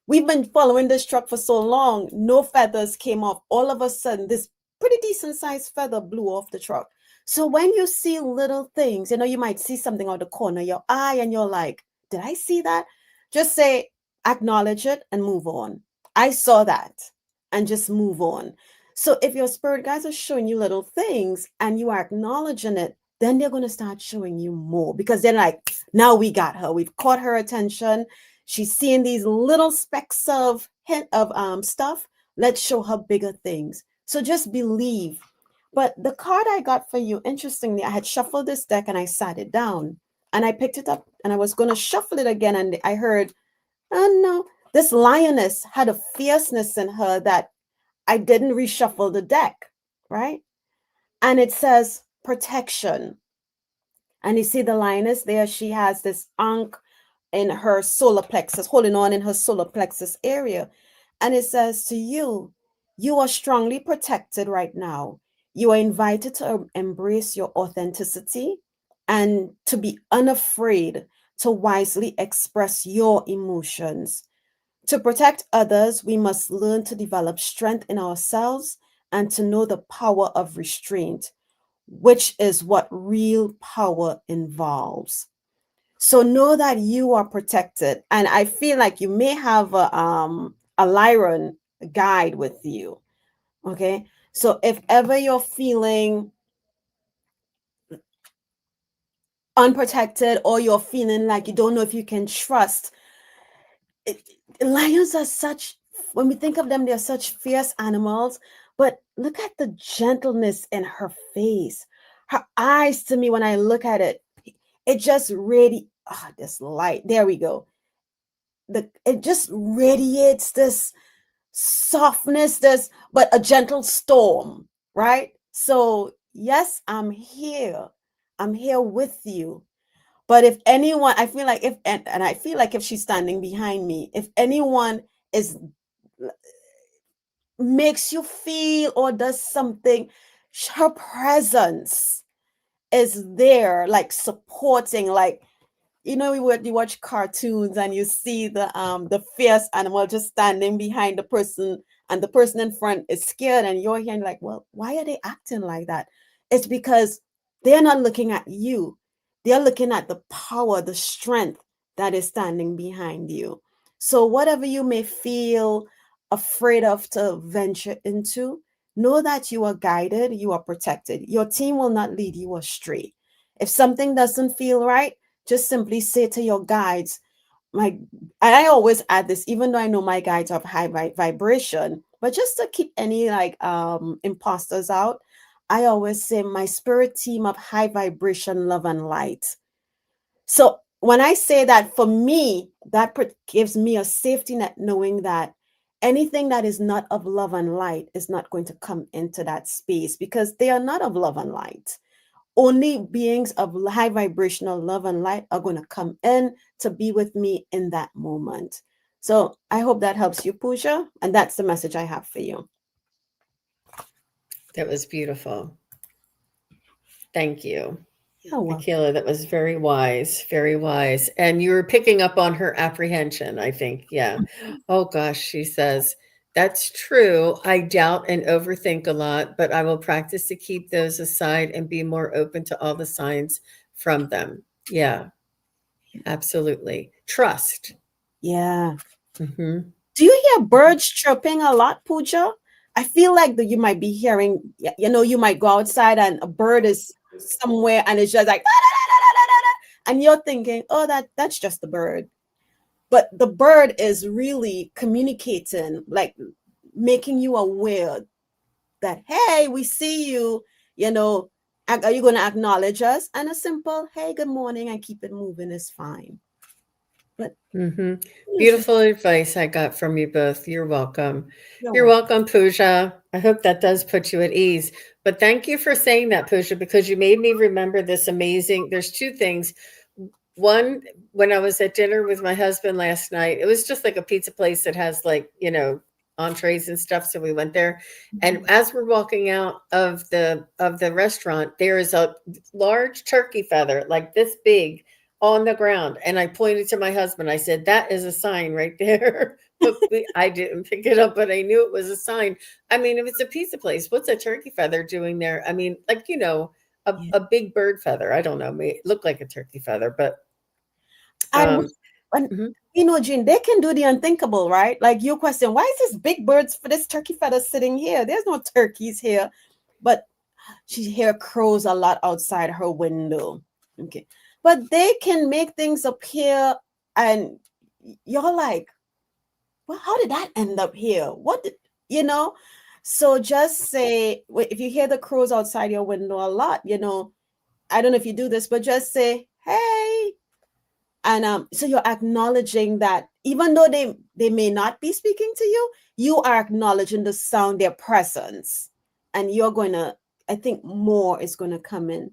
we've been following this truck for so long, no feathers came off. All of a sudden, this pretty decent sized feather blew off the truck. So when you see little things, you might see something out the corner of your eye and you're like, did I see that? Just say, acknowledge it and move on. I saw that and just move on. So if your spirit guides are showing you little things and you are acknowledging it, then they're going to start showing you more, because they're like, now we got her. We've caught her attention. She's seeing these little specks of stuff. Let's show her bigger things. So just believe. But the card I got for you, interestingly, I had shuffled this deck and I sat it down and I picked it up and I was going to shuffle it again. And I heard, oh no, this lioness had a fierceness in her that I didn't reshuffle the deck, right? And it says protection. And you see the lioness there, she has this ankh in her solar plexus, holding on in her solar plexus area. And it says to you, you are strongly protected right now. You are invited to embrace your authenticity and to be unafraid to wisely express your emotions. To protect others, we must learn to develop strength in ourselves and to know the power of restraint, which is what real power involves. So know that you are protected. And I feel like you may have a Lyran guide with you. Okay. So if ever you're feeling unprotected or you're feeling like you don't know if you can trust, lions are such, when we think of them, they're such fierce animals. But look at the gentleness in her face. Her eyes, to me, when I look at it, it just really, this light. There we go. It just radiates this softness, this, but a gentle storm, right? So yes, I'm here. I'm here with you. But if anyone, I feel like and I feel like if she's standing behind me, if anyone is makes you feel or does something, her presence is there, like supporting, like, you know, you watch cartoons and you see the fierce animal just standing behind the person, and the person in front is scared, and you're hearing like, well, why are they acting like that? It's because they're not looking at you. They're looking at the power, the strength that is standing behind you. So whatever you may feel afraid of to venture into, know that you are guided, you are protected. Your team will not lead you astray. If something doesn't feel right, just simply say to your guides, my, and I always add this, even though I know my guides have high vibration, but just to keep any like imposters out, I always say my spirit team of high vibration, love and light. So when I say that, for me, that gives me a safety net, knowing that anything that is not of love and light is not going to come into that space, because they are not of love and light. Only beings of high vibrational love and light are going to come in to be with me in that moment. So I hope that helps you, Pooja. And that's the message I have for you. That was beautiful. Thank you. You're welcome. Akela, that was very wise, very wise. And you were picking up on her apprehension, I think. Yeah. Oh gosh, she says, that's true. I doubt and overthink a lot, but I will practice to keep those aside and be more open to all the signs from them. Yeah, absolutely. Trust. Yeah. Hmm. Do you hear birds chirping a lot, Pooja? I feel like that you might be hearing, you know, you might go outside and a bird is somewhere and it's just like, and you're thinking, oh, that's just the bird. But the bird is really communicating, like making you aware that, hey, we see you, you know, are you going to acknowledge us? And a simple, hey, good morning, and keep it moving is fine. But Hmm. Beautiful advice I got from you both. You're welcome. You're welcome. welcome, Pooja. I hope that does put you at ease. But thank you for saying that, Pooja, because you made me remember this amazing. There's two things. One, when I was at dinner with my husband last night, it was just like a pizza place that has like, entrees and stuff. So we went there. And as we're walking out of the restaurant, there is a large turkey feather, like this big, on the ground. And I pointed to my husband. I said, that is a sign right there. But I didn't pick it up, but I knew it was a sign. I mean, if it's a pizza place, what's a turkey feather doing there? I mean, like, a big bird feather. I don't know. It looked like a turkey feather, but I um, when mhm. Jean, they can do the unthinkable, right? Like you question, why is this big birds for this turkey feather sitting here? There's no turkeys here. But she hear crows a lot outside her window. Okay. But they can make things appear and you're like, well, how did that end up here? What did, you know? So just say, if you hear the crows outside your window a lot, I don't know if you do this, but just say, hey. And so you're acknowledging that even though they may not be speaking to you, you are acknowledging the sound, their presence. And you're going to, I think more is going to come in.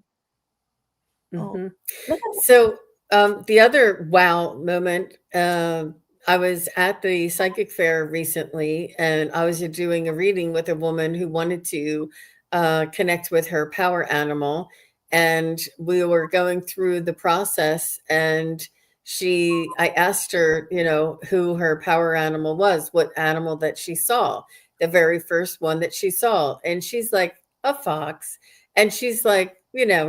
Oh, Mm-hmm. look So the other wow moment, I was at the psychic fair recently, and I was doing a reading with a woman who wanted to connect with her power animal, and we were going through the process. And I asked her, who her power animal was, what animal that she saw, the very first one that she saw, and she's like, a fox. And she's like,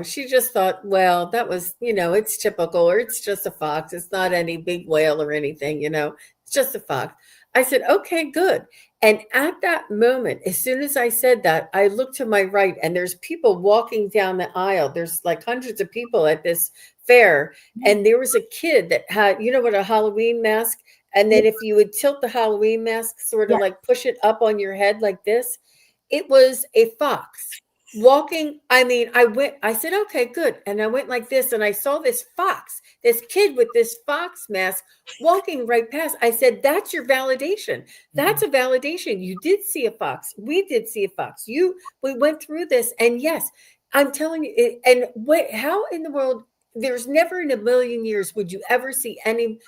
she just thought, well, that was, it's typical, or it's just a fox. It's not any big whale or anything, it's just a fox. I said, okay, good. And at that moment, as soon as I said that, I looked to my right and there's people walking down the aisle. There's like hundreds of people at this fair. And there was a kid that had, what, a Halloween mask. And then if you would tilt the Halloween mask, sort of yeah, like push it up on your head like this, it was a fox walking. I said, okay, good. And I went like this and I saw this kid with this fox mask walking right past. I said, that's your validation. That's a validation. You did see a fox. We did see a fox. We went through this. And yes, I'm telling you, and how in the world, there's never in a million years would you ever see any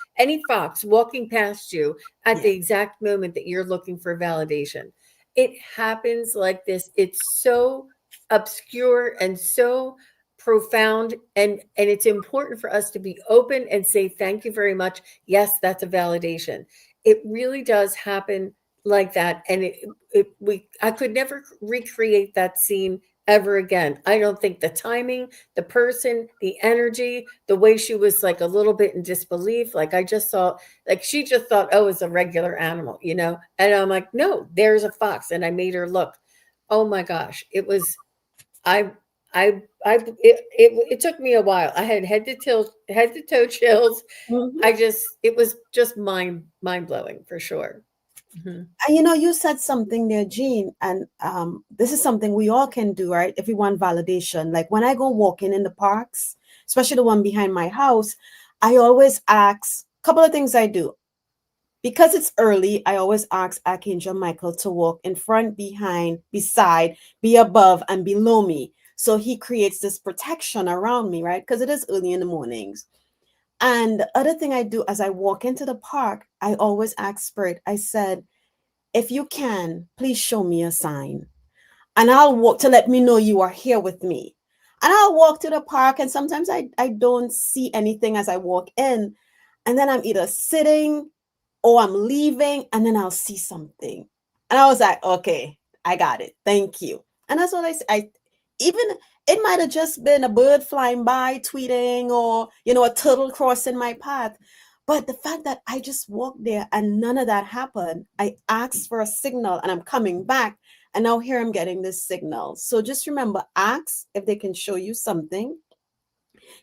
fox walking past you at the exact moment that you're looking for validation. It happens like this. It's so obscure and so profound, and it's important for us to be open and say thank you very much. Yes, that's a validation. It really does happen like that. And I could never recreate that scene ever again. I don't think the timing, the person, the energy, the way she was like a little bit in disbelief, like I just saw, like she just thought, oh, it's a regular animal, and I'm like, no, there's a fox. And I made her look. Oh my gosh, it was, I it took me a while. I had head to toe chills. mhm. It was just mind blowing for sure. Mhm. And you said something there, Jean, and this is something we all can do, right? If we want validation. Like when I go walking in the parks, especially the one behind my house, I always ask a couple of things I do. Because it's early, I always ask Archangel Michael to walk in front, behind, beside, be above, and below me. So he creates this protection around me, right? Because it is early in the mornings. And the other thing I do as I walk into the park, I always ask Spirit, I said, if you can, please show me a sign. And I'll walk to let me know you are here with me. And I'll walk to the park, and sometimes I don't see anything as I walk in. And then I'm either sitting or I'm leaving, and then I'll see something. And I was like, okay, I got it. Thank you. And that's what I even it might have just been a bird flying by tweeting, or a turtle crossing my path. But the fact that I just walked there and none of that happened, I asked for a signal and I'm coming back. And now here I'm getting this signal. So just remember, ask if they can show you something,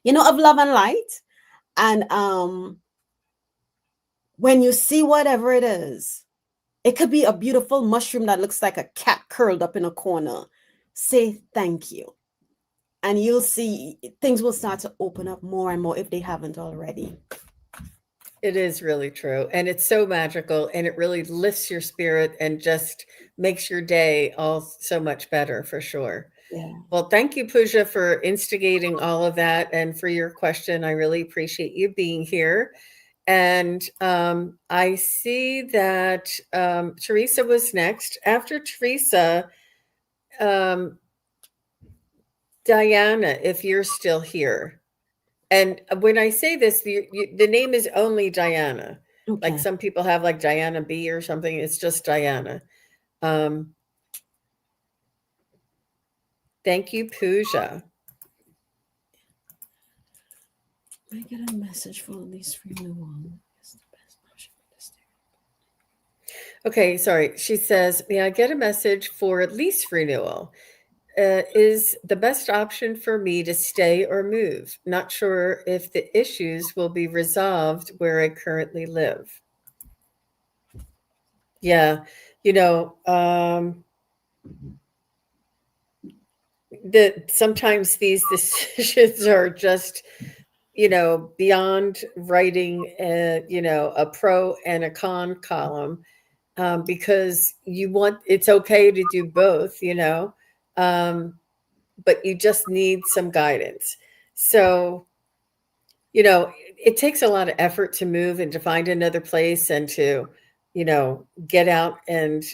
of love and light. And when you see whatever it could be a beautiful mushroom that looks like a cat curled up in a corner. Say thank you. And you'll see things will start to open up more and more if they haven't already. It is really true. And it's so magical, and it really lifts your spirit and just makes your day all so much better for sure. Yeah. Well, thank you, Pooja, for instigating all of that and for your question. I really appreciate you being here. And I see that Teresa was next. After Teresa, um, Diana, if you're still here. And when I say this, the name is only Diana. Like Okay. some people have like Diana B or something. It's just Diana. Um, thank you, Pooja. I get a message for these renewal. Okay, sorry. She says, may I get a message for lease renewal? Is the best option for me to stay or move? Not sure if the issues will be resolved where I currently live. Yeah, you know, that sometimes these decisions are just, beyond writing a pro and a con column, because it's okay to do both, um, but you just need some guidance. So, it takes a lot of effort to move and to find another place and to, get out and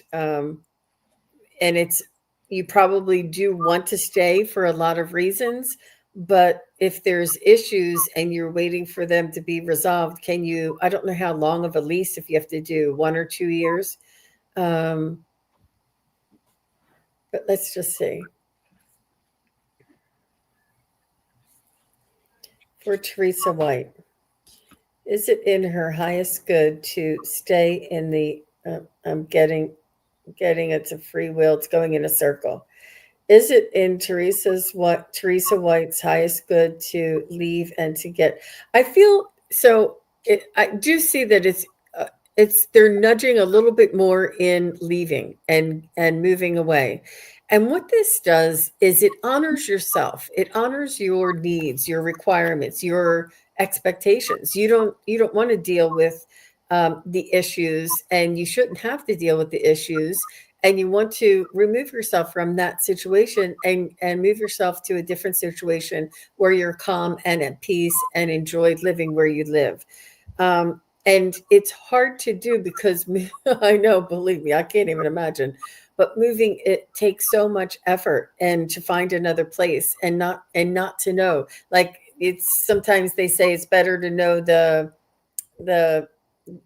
it's you probably do want to stay for a lot of reasons, but if there's issues and you're waiting for them to be resolved, I don't know how long of a lease, if you have to do 1 or 2 years. um, but let's just see. For Teresa White, is it in her highest good to stay in the I'm getting it's a free will, it's going in a circle. Is it in Teresa White's highest good to leave and to get? I feel so. I do see that it's they're nudging a little bit more in leaving and moving away. And what this does is it honors yourself. It honors your needs, your requirements, your expectations. You don't want to deal with the issues, and you shouldn't have to deal with the issues, and you want to remove yourself from that situation and move yourself to a different situation where you're calm and at peace and enjoy living where you live. And it's hard to do because I know, believe me, I can't even imagine. But moving, it takes so much effort, and to find another place and not to know. Like, it's sometimes they say it's better to know the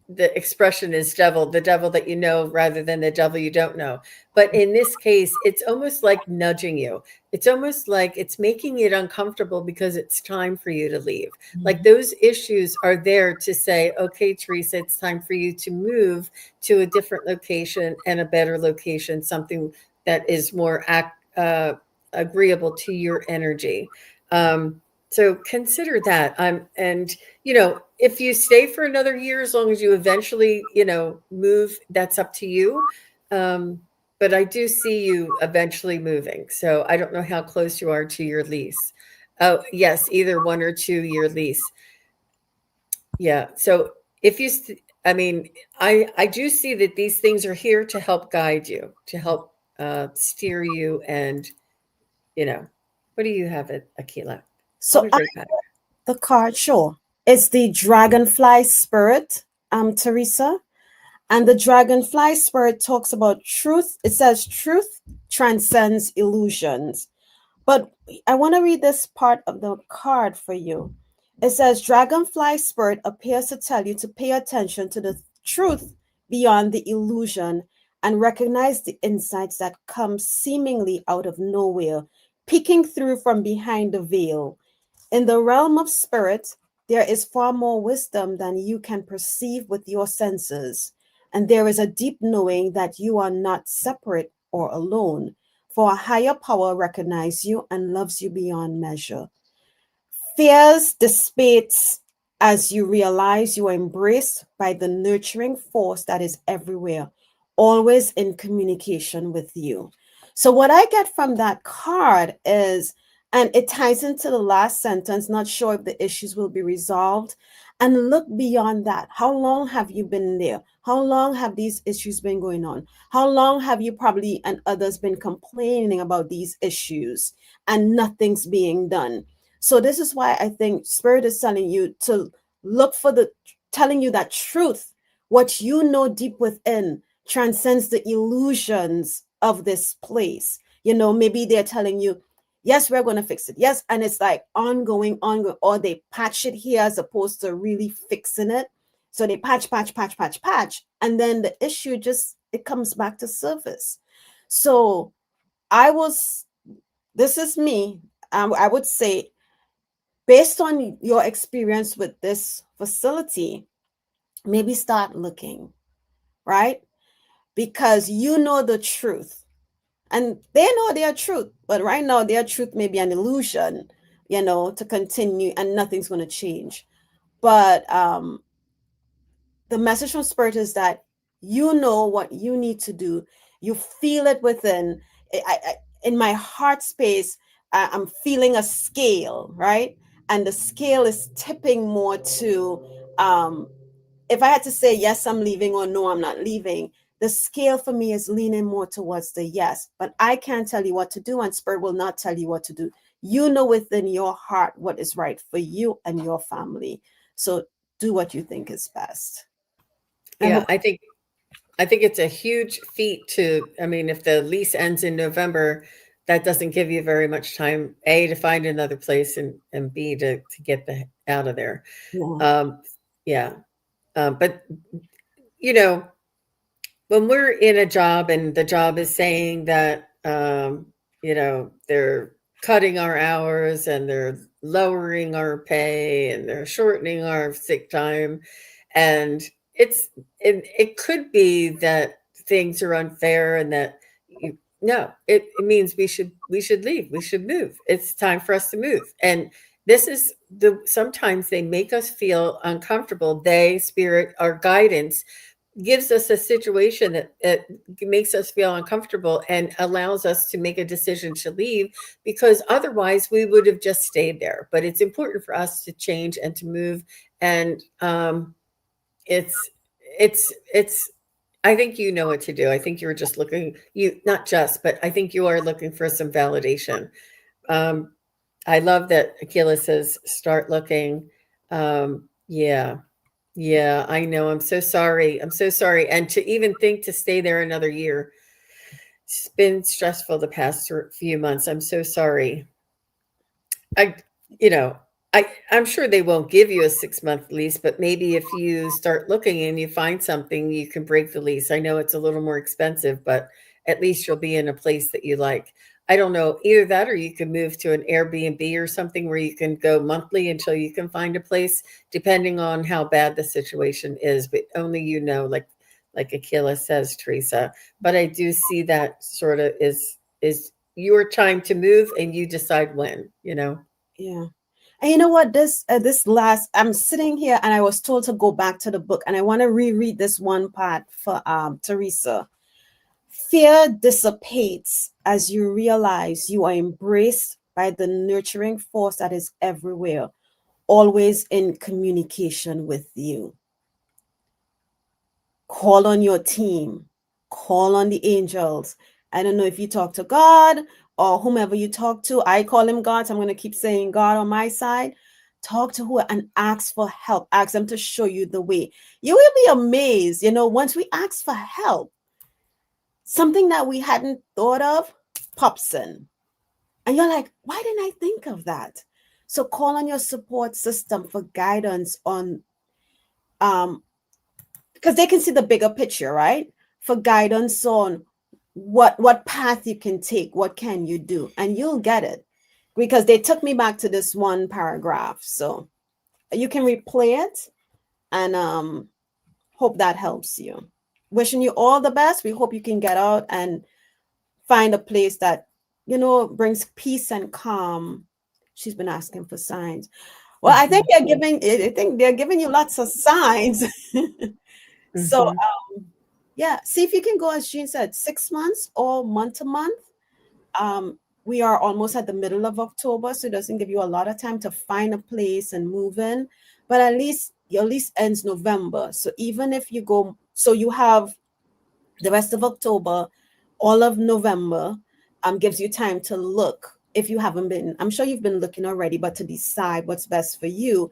the expression is the devil that you know, rather than the devil you don't know. But in this case, it's almost like nudging you. It's almost like it's making it uncomfortable because it's time for you to leave. Like, those issues are there to say, okay, Teresa, it's time for you to move to a different location and a better location, something that is more agreeable to your energy. So consider that. And if you stay for another year, as long as you eventually, move, that's up to you. But I do see you eventually moving. So I don't know how close you are to your lease. Oh, yes, either 1 or 2 year lease. Yeah. So if you, I mean, I do see that these things are here to help guide you, to help steer you, and what do you have at Akela? What So are they back? the card, sure. It's the dragonfly spirit, Teresa. And the dragonfly spirit talks about truth. It says truth transcends illusions. But I want to read this part of the card for you. It says dragonfly spirit appears to tell you to pay attention to the truth beyond the illusion and recognize the insights that come seemingly out of nowhere, peeking through from behind the veil. In the realm of spirit, there is far more wisdom than you can perceive with your senses, and there is a deep knowing that you are not separate or alone, for a higher power recognizes you and loves you beyond measure. Fears dissipates as you realize you are embraced by the nurturing force that is everywhere, always in communication with you. So, what I get from that card is, and it ties into the last sentence, not sure if the issues will be resolved. And look beyond that. How long have you been there? How long have these issues been going on? How long have you probably and others been complaining about these issues and nothing's being done? So this is why I think Spirit is telling you to look for telling you that truth, what you know deep within transcends the illusions of this place. Maybe they're telling you, yes, we're going to fix it. Yes. And it's like ongoing, or they patch it here as opposed to really fixing it. So they patch. And then the issue it comes back to surface. So this is me. I would say, based on your experience with this facility, maybe start looking, right? because you know the truth. And they know their truth, but right now their truth may be an illusion, to continue, and nothing's going to change. But the message from Spirit is that you know what you need to do. You feel it within. In my heart space, I'm feeling a scale, right? And the scale is tipping more to, if I had to say yes, I'm leaving, or no, I'm not leaving, the scale for me is leaning more towards the yes. But I can't tell you what to do, and Spirit will not tell you what to do. You know within your heart what is right for you and your family. So do what you think is best. I Yeah, hope. I think it's a huge feat to, I mean, if the lease ends in November, that doesn't give you very much time, A, to find another place, and B, to get the out of there. Yeah. Um, yeah. But you know, when we're in a job and the job is saying that, they're cutting our hours and they're lowering our pay and they're shortening our sick time, and it could be that things are unfair and that no, it means we should leave, we should move, it's time for us to move. And this is sometimes they make us feel uncomfortable. They, spirit, our guidance gives us a situation that makes us feel uncomfortable and allows us to make a decision to leave, because otherwise we would have just stayed there. But it's important for us to change and to move. And it's I think you know what to do. I think you're just looking, you not just, but I think you are looking for some validation. um I love that Akela says start looking. Yeah, yeah, I know. I'm so sorry. I'm so sorry. And to even think to stay there another year, it's been stressful the past few months. I'm so sorry. I, you know, I'm sure they won't give you a 6 month lease, but maybe if you start looking and you find something, you can break the lease. I know it's a little more expensive, but at least you'll be in a place that you like. I don't know, either that or you can move to an Airbnb or something where you can go monthly until you can find a place, depending on how bad the situation is. But only you know, like Akila says, Teresa. But I do see that sort of is your time to move, and you decide when. Yeah. And you know what? This last, I'm sitting here and I was told to go back to the book, and I want to reread this one part for Teresa. Fear dissipates as you realize you are embraced by the nurturing force that is everywhere, always in communication with you. Call on your team, call on the angels. I don't know if you talk to God or whomever you talk to. I call him God, so I'm going to keep saying God on my side. Talk to who and ask for help. Ask them to show you the way. You will be amazed, once we ask for help, something that we hadn't thought of pops in. And you're like, why didn't I think of that? So call on your support system for guidance on because they can see the bigger picture, right? For guidance on what path you can take, what can you do, and you'll get it. Because they took me back to this one paragraph, so you can replay it, and hope that helps you. Wishing you all the best. We hope you can get out and find a place that brings peace and calm. She's been asking for signs. Well, I think they're giving you lots of signs. So Mhm. yeah, see if you can go, as Jean said, 6 months or month to month. We are almost at the middle of October, so it doesn't give you a lot of time to find a place and move in. But at least your lease ends November. So even if you go, so you have the rest of October, all of November, gives you time to look. If you haven't been, I'm sure you've been looking already, but to decide what's best for you.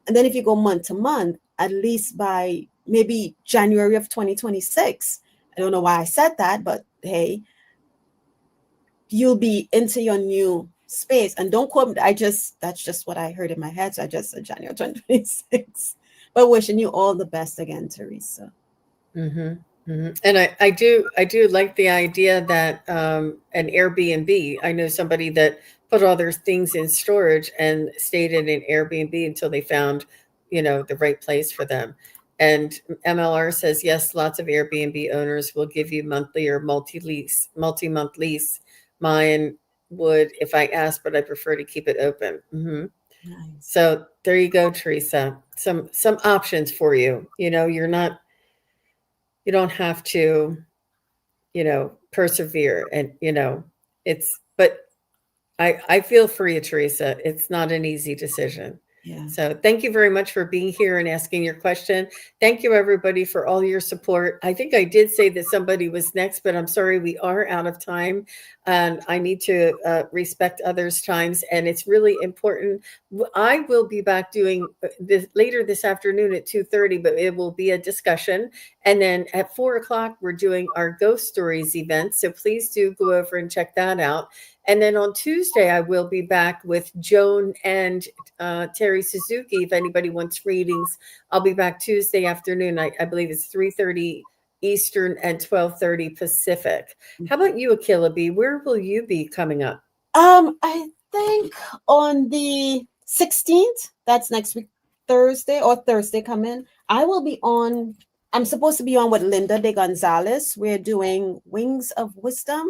And then if you go month to month, at least by maybe January of 2026, I don't know why I said that, but hey, you'll be into your new space. And don't quote me, that's just what I heard in my head. So I just said January 2026. But wishing you all the best again, Teresa. Mhm, mhm, and I do like the idea that, an Airbnb, I know somebody that put all their things in storage and stayed in an Airbnb until they found, the right place for them. And MLR says, yes, lots of Airbnb owners will give you monthly or multi-month lease. Mine would if I asked, but I prefer to keep it open. Mm-hmm. Nice. So there you go, Teresa. Some options for you. You don't have to, persevere, and but I feel for you, Teresa. It's not an easy decision. Yeah. So thank you very much for being here and asking your question. Thank you, everybody, for all your support. I think I did say that somebody was next, but I'm sorry, we are out of time, and I need to respect others' times. And it's really important. I will be back doing this later this afternoon at 2:30, but it will be a discussion. And then at 4 o'clock, we're doing our Ghost Stories event. So please do go over and check that out. And then on Tuesday, I will be back with Joan and Terry Suzuki. If anybody wants readings, I'll be back Tuesday afternoon. I believe it's 3:30 Eastern and 12:30 Pacific. How about you, Akela B? Where will you be coming up? I think on the 16th, that's next week, Thursday coming, I will be on. I'm supposed to be on with Linda de Gonzalez. We're doing Wings of Wisdom.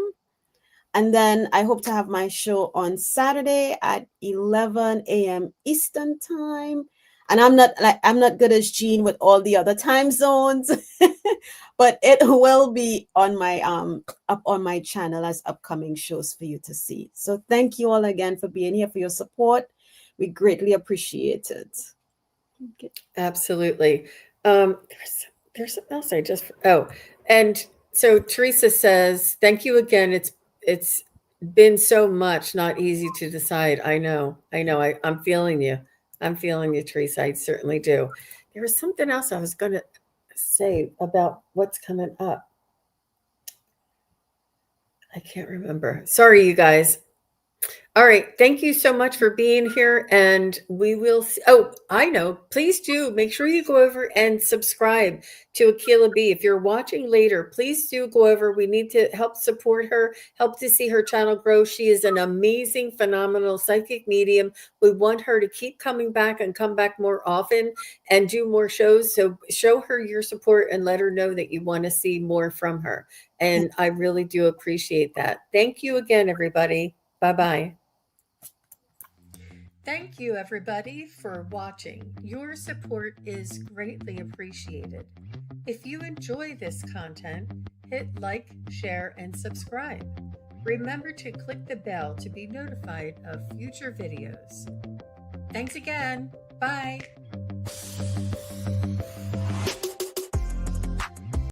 And then I hope to have my show on Saturday at 11 a.m. Eastern time. And I'm not good as Jean with all the other time zones, but it will be on my up on my channel as upcoming shows for you to see. So thank you all again for being here, for your support. We greatly appreciate it. Okay. Absolutely. There's something else and so Teresa says, thank you again. It's been so much, not easy to decide. I know. I'm feeling you. Teresa. I certainly do. There was something else I was going to say about what's coming up. I can't remember. Sorry, you guys. All right. Thank you so much for being here. And we will see. Oh, I know. Please do make sure you go over and subscribe to Akela B. If you're watching later, please do go over. We need to help support her, help to see her channel grow. She is an amazing, phenomenal psychic medium. We want her to keep coming back and come back more often and do more shows. So show her your support and let her know that you want to see more from her. And I really do appreciate that. Thank you again, everybody. Bye-bye. Thank you, everybody, for watching. Your support is greatly appreciated. If you enjoy this content, hit like, share, and subscribe. Remember to click the bell to be notified of future videos. Thanks again. Bye.